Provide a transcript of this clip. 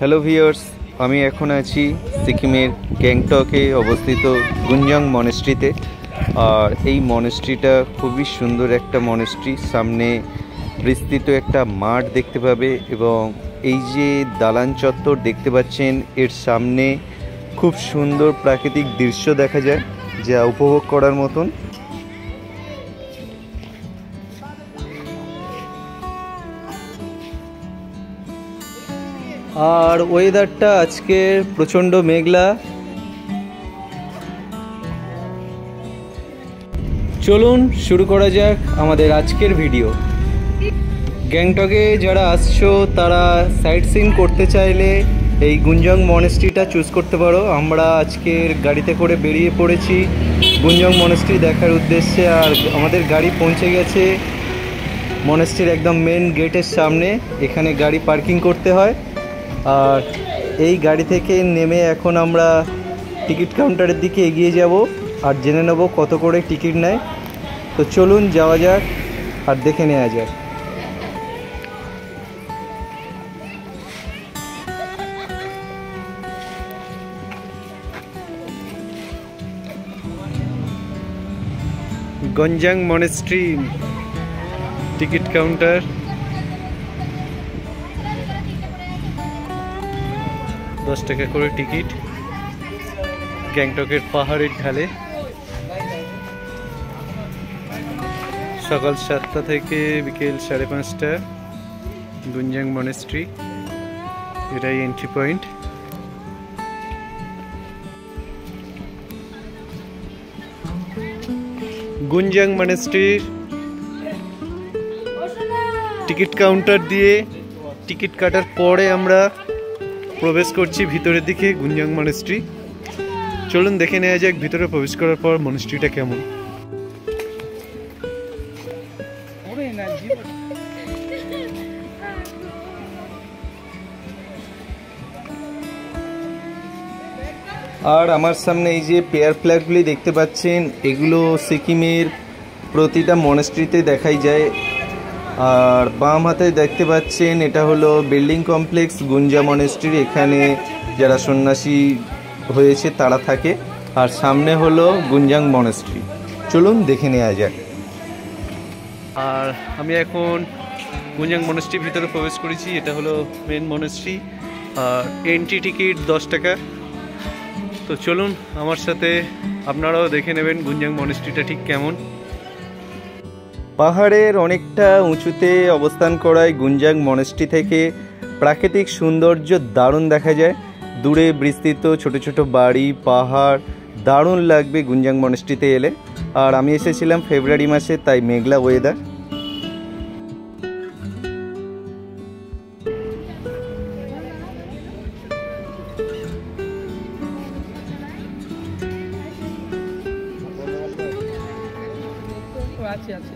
Hello viewers, আমি এখন আছি সিকিমের গ্যাংটকে অবস্থিত গুঞ্জং মনেস্ট্রিতে। আর এই মনেস্ট্রিটা খুবই সুন্দর একটা মনেস্ট্রি। সামনে বিস্তৃত একটা মাঠ দেখতে পাবে এবং এই যে দালান চত্বর দেখতে পাচ্ছেন, এর সামনে খুব সুন্দর প্রাকৃতিক দৃশ্য দেখা যায়, যা উপভোগ করার মতন। আর ওয়েদারটা আজকে প্রচণ্ড মেঘলা। চলুন শুরু করা যাক আমাদের আজকের ভিডিও। গ্যাংটকে যারা আসছো তারা সাইট সিন করতে চাইলে এই গুঞ্জং মনেস্ট্রিটা চুজ করতে পারো। আমরা আজকের গাড়িতে করে বেরিয়ে পড়েছি গুঞ্জং মনেস্ট্রি দেখার উদ্দেশ্যে। আর আমাদের গাড়ি পৌঁছে গেছে মনেস্ট্রির একদম মেন গেটের সামনে। এখানে গাড়ি পার্কিং করতে হয়। আর এই গাড়ি থেকে নেমে এখন আমরা টিকিট কাউন্টারের দিকে এগিয়ে যাব আর জেনে নেব কত করে টিকিট নেয়। তো চলুন যাওয়া যাক আর দেখে নেওয়া যাক। Gonjang monastery ticket counter. $10 করে টিকিট। গ্যাংটকের পাহাড়ের ঢালে সকাল 7টা থেকে বিকেল 5:30 গুঞ্জং মনেস্ট্রি, এটাই এন্ট্রি পয়েন্ট। গুঞ্জং মনেস্ট্রির টিকিট কাউন্টার দিয়ে টিকিট কাটার পরে আমরা প্রবেশ করছি ভিতরের দিকে গুঞ্জং মনেস্ট্রি। চলুন দেখে নেওয়া যাক ভিতরে প্রবেশ করার পর মনেস্ট্রিটা কেমন। আর আমার সামনে এই যে পেয়ার ফ্ল্যাগগুলি দেখতে পাচ্ছেন, এগুলো সিকিমের প্রতিটা মনেস্ট্রিতে দেখাই যায়। আর বাম হাতে দেখতে পাচ্ছেন এটা হলো বিল্ডিং কমপ্লেক্স গুঞ্জা মনেস্ট্রি। এখানে যারা সন্ন্যাসী হয়েছে তারা থাকে। আর সামনে হলো গুঞ্জাং মনেস্ট্রি। চলুন দেখে নেওয়া যাক। আর আমি এখন গুঞ্জাং মনেস্ট্রির ভিতরে প্রবেশ করেছি। এটা হলো মেন মনেস্ট্রি। আর এন্ট্রি টিকিট $10। তো চলুন আমার সাথে আপনারাও দেখে নেবেন গুঞ্জাং মনেস্ট্রিটা ঠিক কেমন। পাহাড়ের অনেকটা উঁচুতে অবস্থান করায় গুঞ্জাং মনেস্ট্রি থেকে প্রাকৃতিক সৌন্দর্য দারুণ দেখা যায়। দূরে বিস্তৃত ছোট ছোট বাড়ি, পাহাড়, দারুণ লাগবে গুঞ্জাং মনেস্ট্রিতে এলে। আর আমি এসেছিলাম ফেব্রুয়ারি মাসে, তাই মেঘলা ওয়েদার। আছে